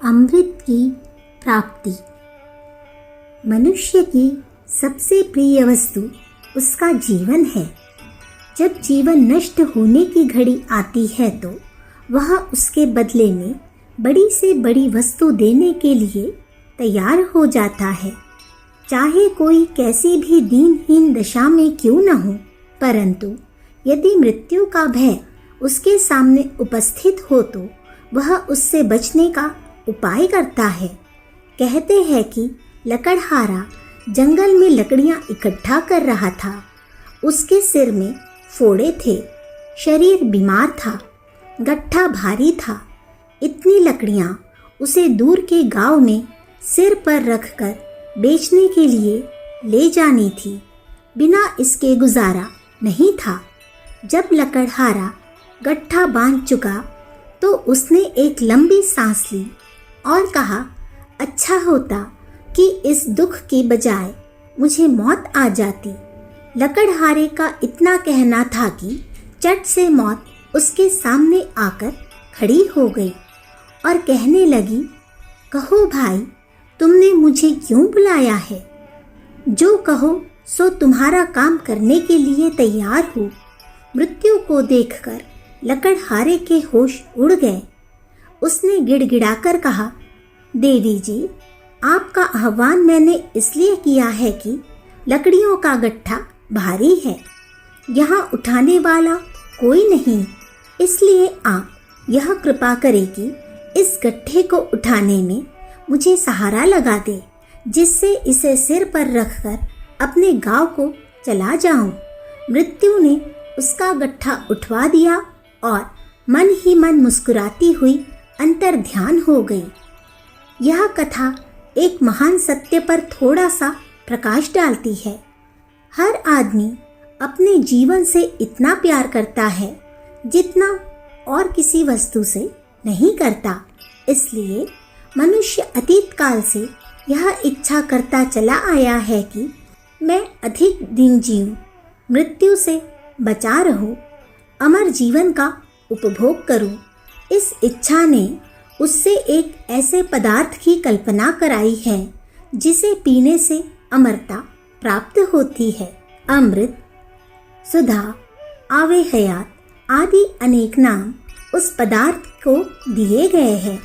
अमृत की प्राप्ति। मनुष्य की सबसे प्रिय वस्तु उसका जीवन है। जब जीवन नष्ट होने की घड़ी आती है तो वह उसके बदले में बड़ी से बड़ी वस्तु देने के लिए तैयार हो जाता है, चाहे कोई कैसी भी दीनहीन दशा में क्यों न हो। परंतु यदि मृत्यु का भय उसके सामने उपस्थित हो तो वह उससे बचने का उपाय करता है। कहते हैं कि लकड़हारा जंगल में लकड़ियां इकट्ठा कर रहा था। उसके सिर में फोड़े थे, शरीर बीमार था, गट्ठा भारी था। इतनी लकड़ियां उसे दूर के गांव में सिर पर रखकर बेचने के लिए ले जानी थी। बिना इसके गुजारा नहीं था। जब लकड़हारा गट्ठा बांध चुका तो उसने एक लंबी सांस ली और कहा, अच्छा होता कि इस दुख के बजाय मुझे मौत आ जाती। लकड़हारे का इतना कहना था कि चट से मौत उसके सामने आकर खड़ी हो गई और कहने लगी, कहो भाई, तुमने मुझे क्यों बुलाया है? जो कहो सो तुम्हारा काम करने के लिए तैयार हूँ। मृत्यु को देखकर लकड़हारे के होश उड़ गए। उसने गिड़गिड़ाकर कहा, देवी जी, आपका आह्वान मैंने इसलिए किया है कि लकड़ियों का गट्ठा भारी है, यहाँ उठाने वाला कोई नहीं, इसलिए आप यह कृपा करें कि इस गट्ठे को उठाने में मुझे सहारा लगा दे, जिससे इसे सिर पर रखकर अपने गांव को चला जाऊं। मृत्यु ने उसका गट्ठा उठवा दिया और मन ही मन मुस्कुराती हुई अंतर ध्यान हो गई। यह कथा एक महान सत्य पर थोड़ा सा प्रकाश डालती है। हर आदमी अपने जीवन से इतना प्यार करता है जितना और किसी वस्तु से नहीं करता। इसलिए मनुष्य अतीत काल से यह इच्छा करता चला आया है कि मैं अधिक दिन जीऊं, मृत्यु से बचा रहूं, अमर जीवन का उपभोग करूं। इस इच्छा ने उससे एक ऐसे पदार्थ की कल्पना कराई है जिसे पीने से अमरता प्राप्त होती है। अमृत, सुधा, आवे हयात आदि अनेक नाम उस पदार्थ को दिए गए हैं।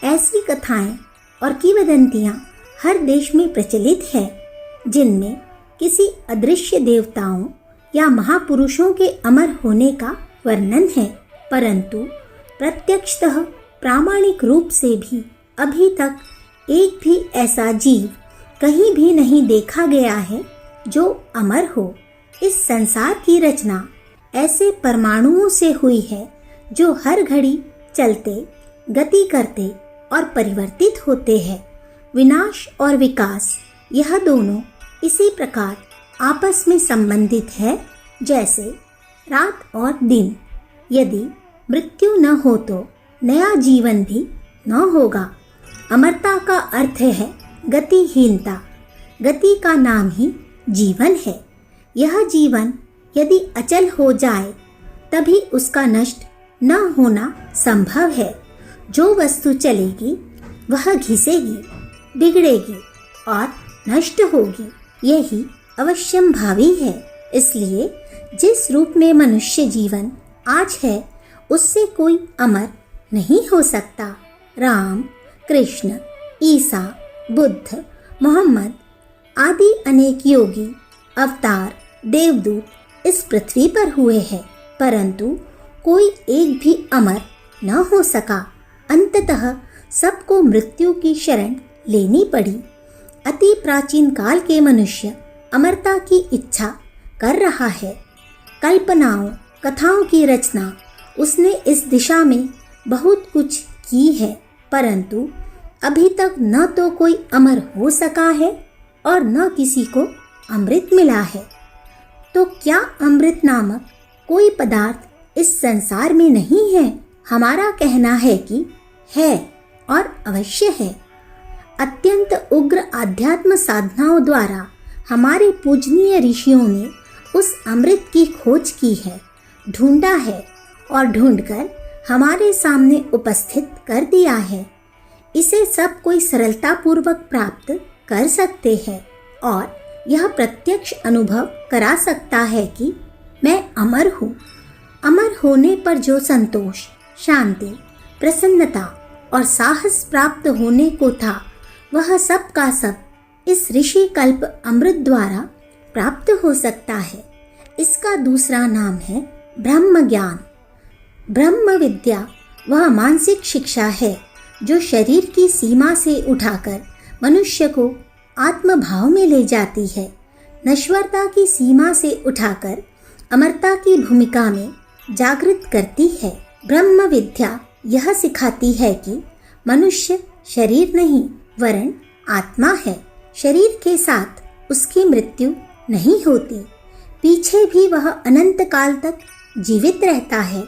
ऐसी कथाएं और किंवदंतियां हर देश में प्रचलित है, जिनमें किसी अदृश्य देवताओं या महापुरुषों के अमर होने का वर्णन है। परंतु प्रत्यक्षतः प्रामाणिक रूप से भी अभी तक एक भी ऐसा जीव कहीं भी नहीं देखा गया है जो अमर हो। इस संसार की रचना ऐसे परमाणुओं से हुई है जो हर घड़ी चलते, गति करते और परिवर्तित होते हैं। विनाश और विकास, यह दोनों इसी प्रकार आपस में संबंधित है जैसे रात और दिन। यदि मृत्यु न हो तो नया जीवन भी न होगा। अमरता का अर्थ है गतिहीनता। गति का नाम ही जीवन है। यह जीवन यदि अचल हो जाए तभी उसका नष्ट न होना संभव है। जो वस्तु चलेगी वह घिसेगी, बिगड़ेगी और नष्ट होगी, यही अवश्यंभावी है। इसलिए जिस रूप में मनुष्य जीवन आज है उससे कोई अमर नहीं हो सकता। राम, कृष्ण, ईसा, बुद्ध, मोहम्मद आदि अनेक योगी, अवतार, देवदूत इस पृथ्वी पर हुए हैं, परंतु कोई एक भी अमर न हो सका। अंततः सबको मृत्यु की शरण लेनी पड़ी। अति प्राचीन काल के मनुष्य अमरता की इच्छा कर रहा है। कल्पनाओं, कथाओं की रचना उसने इस दिशा में बहुत कुछ की है, परंतु अभी तक न तो कोई अमर हो सका है और न किसी को अमृत मिला है। तो क्या अमृत नामक कोई पदार्थ इस संसार में नहीं है? हमारा कहना है कि है और अवश्य है। अत्यंत उग्र आध्यात्म साधनाओं द्वारा हमारे पूजनीय ऋषियों ने उस अमृत की खोज की है, ढूंढा है और ढूंढकर हमारे सामने उपस्थित कर दिया है। इसे सब कोई सरलतापूर्वक प्राप्त कर सकते हैं और यह प्रत्यक्ष अनुभव करा सकता है कि मैं अमर हूँ। अमर होने पर जो संतोष, शांति, प्रसन्नता और साहस प्राप्त होने को था, वह सब का सब इस ऋषि कल्प अमृत द्वारा प्राप्त हो सकता है। इसका दूसरा नाम है ब्रह्म ज्ञान। ब्रह्म विद्या वह मानसिक शिक्षा है जो शरीर की सीमा से उठाकर मनुष्य को आत्मभाव में ले जाती है, नश्वरता की सीमा से उठाकर अमरता की भूमिका में जागृत करती है। ब्रह्म विद्या यह सिखाती है कि मनुष्य शरीर नहीं वरन आत्मा है। शरीर के साथ उसकी मृत्यु नहीं होती, पीछे भी वह अनंत काल तक जीवित रहता है।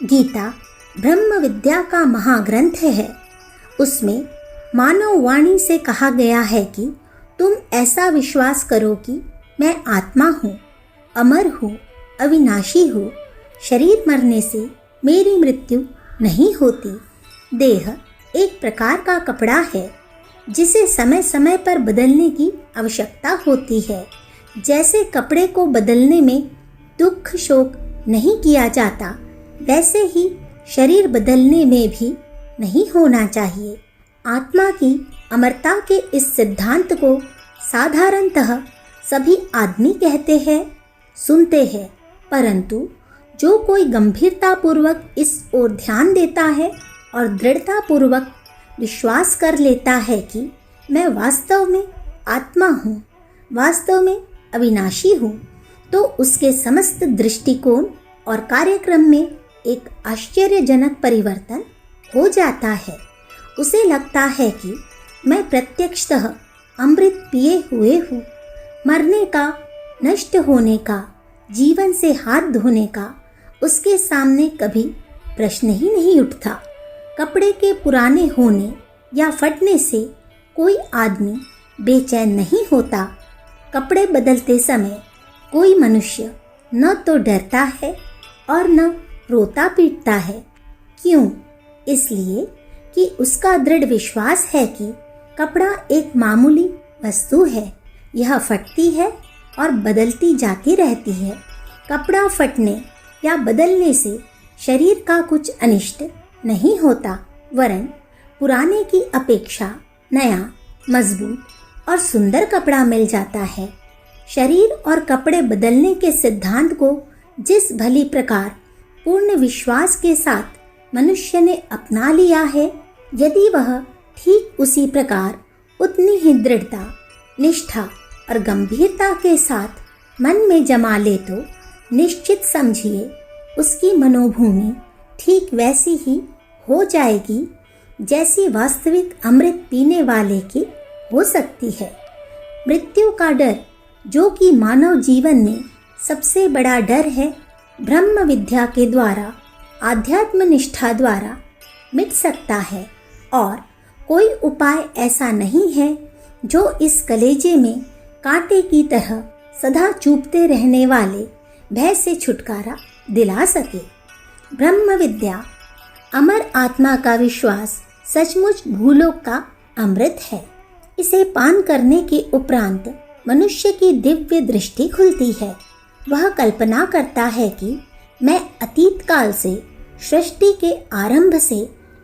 गीता ब्रह्म विद्या का महाग्रंथ है। उसमें मानव वाणी से कहा गया है कि तुम ऐसा विश्वास करो कि मैं आत्मा हूँ, अमर हूँ, अविनाशी हूँ। शरीर मरने से मेरी मृत्यु नहीं होती। देह एक प्रकार का कपड़ा है जिसे समय समय पर बदलने की आवश्यकता होती है। जैसे कपड़े को बदलने में दुख शोक नहीं किया जाता, वैसे ही शरीर बदलने में भी नहीं होना चाहिए। आत्मा की अमरता के इस सिद्धांत को साधारणतः सभी आदमी कहते हैं, सुनते हैं, परंतु जो कोई गंभीरतापूर्वक इस ओर ध्यान देता है और दृढ़तापूर्वक विश्वास कर लेता है कि मैं वास्तव में आत्मा हूँ, वास्तव में अविनाशी हूँ, तो उसके समस्त दृष्टिकोण और कार्यक्रम में एक आश्चर्यजनक परिवर्तन हो जाता है। उसे लगता है कि मैं प्रत्यक्षतः अमृत पिए हुए हूँ। मरने का, नष्ट होने का, जीवन से हाथ धोने का उसके सामने कभी प्रश्न ही नहीं उठता। कपड़े के पुराने होने या फटने से कोई आदमी बेचैन नहीं होता। कपड़े बदलते समय कोई मनुष्य न तो डरता है और न रोता पीटता है। क्यों? इसलिए कि उसका दृढ़ विश्वास है कि कपड़ा एक मामूली वस्तु है, यह फटती है और बदलती जाती रहती है। कपड़ा फटने या बदलने से शरीर का कुछ अनिष्ट नहीं होता, वरन पुराने की अपेक्षा नया, मजबूत और सुंदर कपड़ा मिल जाता है। शरीर और कपड़े बदलने के सिद्धांत को जिस भली प्रकार पूर्ण विश्वास के साथ मनुष्य ने अपना लिया है, यदि वह ठीक उसी प्रकार उतनी ही दृढ़ता, निष्ठा और गंभीरता के साथ मन में जमा ले तो निश्चित समझिए उसकी मनोभूमि ठीक वैसी ही हो जाएगी जैसी वास्तविक अमृत पीने वाले की हो सकती है। मृत्यु का डर, जो कि मानव जीवन में सबसे बड़ा डर है, ब्रह्म विद्या के द्वारा, आध्यात्म निष्ठा द्वारा मिट सकता है और कोई उपाय ऐसा नहीं है जो इस कलेजे में कांटे की तरह सदा चुभते रहने वाले भय से छुटकारा दिला सके। ब्रह्म विद्या, अमर आत्मा का विश्वास सचमुच भूलोक का अमृत है। इसे पान करने के उपरांत मनुष्य की दिव्य दृष्टि खुलती है। वह कल्पना करता है कि मैं अतीत काल से, सृष्टि के आरंभ से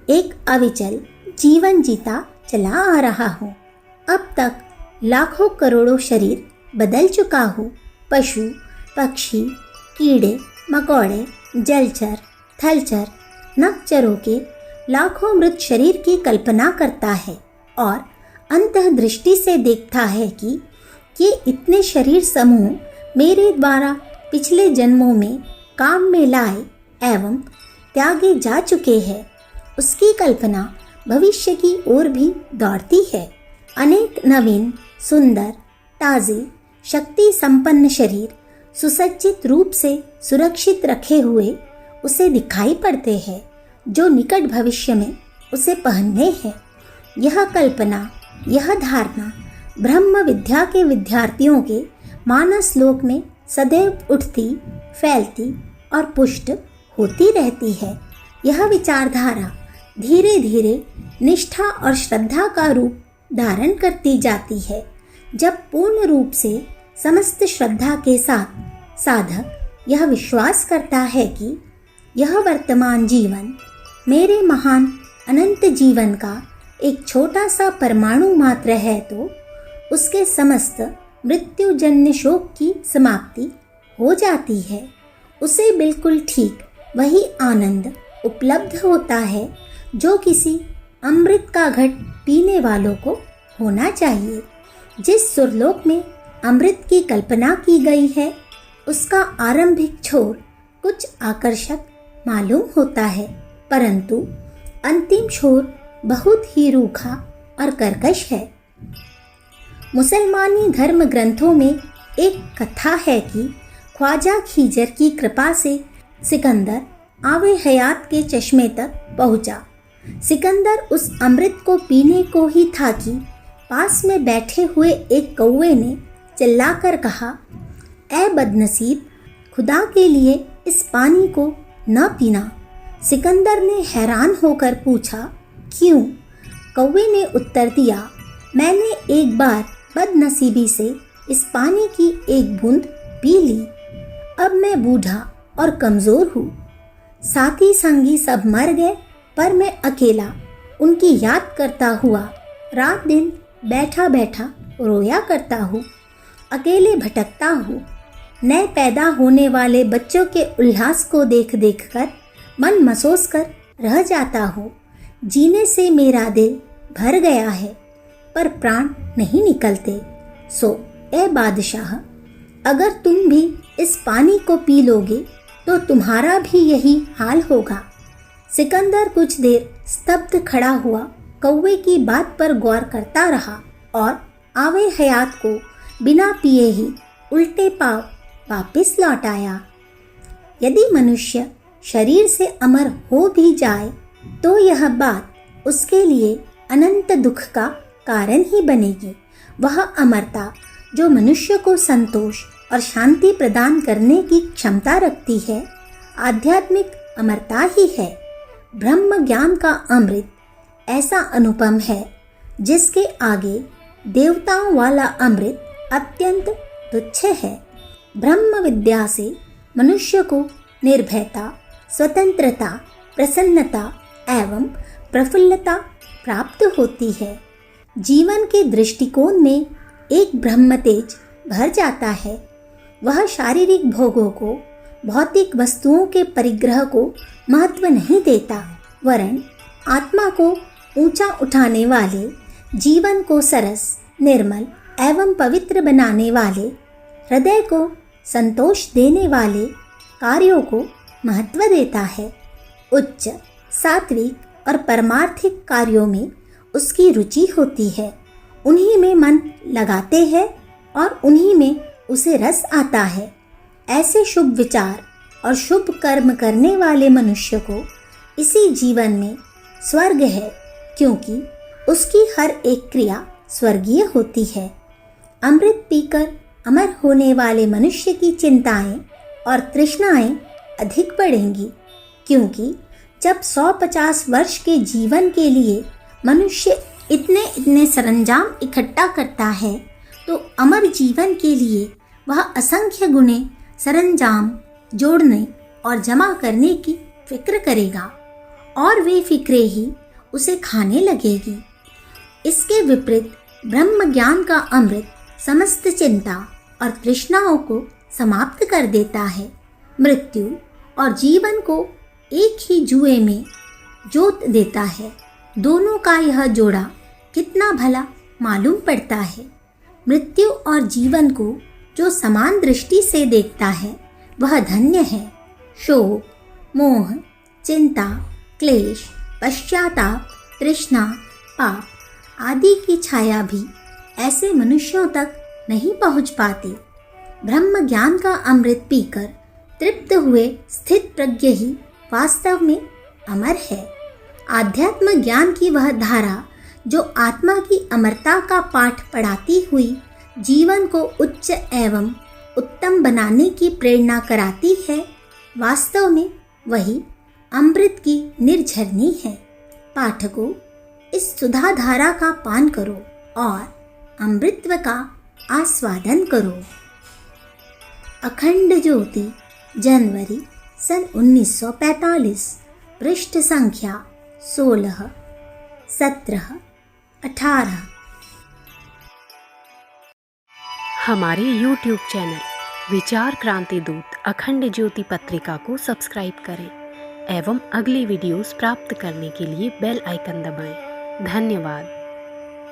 एक अविचल जीवन जीता चला आ रहा हूँ। अब तक लाखों करोड़ों शरीर बदल चुका हूँ। पशु, पक्षी, कीड़े मकोड़े, जलचर, थलचर, नभचरों के लाखों मृत शरीर की कल्पना करता है और अंतर्दृष्टि से देखता है कि ये इतने शरीर समूह मेरे द्वारा पिछले जन्मों में काम में लाए एवं त्यागे जा चुके हैं। उसकी कल्पना भविष्य की ओर भी दौड़ती है। अनेक नवीन, सुंदर, ताजे, शक्ति संपन्न शरीर सुसज्जित रूप से सुरक्षित रखे हुए उसे दिखाई पड़ते हैं, जो निकट भविष्य में उसे पहनने हैं। यह कल्पना, यह धारणा ब्रह्म विद्या के विद्यार्थियों के मानस लोक में सदैव उठती, फैलती और पुष्ट होती रहती है। यह विचारधारा धीरे धीरे निष्ठा और श्रद्धा का रूप धारण करती जाती है। जब पूर्ण रूप से समस्त श्रद्धा के साथ साधक यह विश्वास करता है कि यह वर्तमान जीवन मेरे महान अनंत जीवन का एक छोटा सा परमाणु मात्र है, तो उसके समस्त मृत्युजन्य शोक की समाप्ति हो जाती है। उसे बिल्कुल ठीक वही आनंद उपलब्ध होता है जो किसी अमृत का घट पीने वालों को होना चाहिए। जिस सुरलोक में अमृत की कल्पना की गई है, उसका आरंभिक छोर कुछ आकर्षक मालूम होता है, परंतु अंतिम छोर बहुत ही रूखा और कर्कश है। मुसलमानी धर्म ग्रंथों में एक कथा है कि ख्वाजा खीजर की कृपा से सिकंदर आवे हयात के चश्मे तक पहुंचा। सिकंदर उस अमृत को पीने को ही था कि पास में बैठे हुए एक कौवे ने चिल्लाकर कहा, ऐ बदनसीब, खुदा के लिए इस पानी को न पीना। सिकंदर ने हैरान होकर पूछा, क्यों? कौवे ने उत्तर दिया, मैंने एक बार बदनसीबी से इस पानी की एक बूंद पी ली। अब मैं बूढ़ा और कमज़ोर हूँ। साथी संगी सब मर गए, पर मैं अकेला उनकी याद करता हुआ रात दिन बैठा बैठा रोया करता हूँ। अकेले भटकता हूँ। नए पैदा होने वाले बच्चों के उल्लास को देख देख कर मन मसोस कर रह जाता हूँ। जीने से मेरा दिल भर गया है, पर प्राण नहीं निकलते। सो ए बादशाह, अगर तुम भी इस पानी को पी लोगे तो तुम्हारा भी यही हाल होगा। सिकंदर कुछ देर स्तब्ध खड़ा हुआ कौवे की बात पर गौर करता रहा और आवे हयात को बिना पिए ही उल्टे पांव वापस लौट आया। यदि मनुष्य शरीर से अमर हो भी जाए तो यह बात उसके लिए अनंत दुख का कारण ही बनेगी। वह अमरता जो मनुष्य को संतोष और शांति प्रदान करने की क्षमता रखती है, आध्यात्मिक अमरता ही है। ब्रह्म ज्ञान का अमृत ऐसा अनुपम है जिसके आगे देवताओं वाला अमृत अत्यंत तुच्छ है। ब्रह्म विद्या से मनुष्य को निर्भयता, स्वतंत्रता, प्रसन्नता एवं प्रफुल्लता प्राप्त होती है। जीवन के दृष्टिकोण में एक ब्रह्म तेज भर जाता है। वह शारीरिक भोगों को, भौतिक वस्तुओं के परिग्रह को महत्व नहीं देता, वरन आत्मा को ऊंचा उठाने वाले, जीवन को सरस, निर्मल एवं पवित्र बनाने वाले, हृदय को संतोष देने वाले कार्यों को महत्व देता है। उच्च, सात्विक और परमार्थिक कार्यों में उसकी रुचि होती है। उन्हीं में मन लगाते हैं और उन्हीं में उसे रस आता है। ऐसे शुभ विचार और शुभ कर्म करने वाले मनुष्य को इसी जीवन में स्वर्ग है, क्योंकि उसकी हर एक क्रिया स्वर्गीय होती है। अमृत पीकर अमर होने वाले मनुष्य की चिंताएं और तृष्णाएं अधिक बढ़ेंगी, क्योंकि जब 150 वर्ष के जीवन के लिए मनुष्य इतने सरंजाम इकट्ठा करता है, तो अमर जीवन के लिए वह असंख्य गुणे सरंजाम जोड़ने और जमा करने की फिक्र करेगा, और वे फिक्रें ही उसे खाने लगेगी। इसके विपरीत ब्रह्म ज्ञान का अमृत समस्त चिंता और तृष्णाओं को समाप्त कर देता है। मृत्यु और जीवन को एक ही जुए में जोत देता है। दोनों का यह जोड़ा कितना भला मालूम पड़ता है। मृत्यु और जीवन को जो समान दृष्टि से देखता है, वह धन्य है। शोक, मोह, चिंता, क्लेश, पश्चाताप, तृष्णा, पाप आदि की छाया भी ऐसे मनुष्यों तक नहीं पहुंच पाती। ब्रह्म ज्ञान का अमृत पीकर तृप्त हुए स्थित प्रज्ञ ही वास्तव में अमर है। आध्यात्म ज्ञान की वह धारा जो आत्मा की अमरता का पाठ पढ़ाती हुई जीवन को उच्च एवं उत्तम बनाने की प्रेरणा कराती है, वास्तव में वही अमृत की निर्झरनी है। पाठकों, इस सुधा धारा का पान करो और अमृतत्व का आस्वादन करो। अखंड ज्योति, जनवरी सन 1945, पृष्ठ संख्या 16, 17, 18। हमारे YouTube चैनल विचार क्रांति दूत अखंड ज्योति पत्रिका को सब्सक्राइब करें एवं अगली वीडियोस प्राप्त करने के लिए बेल आइकन दबाएं। धन्यवाद।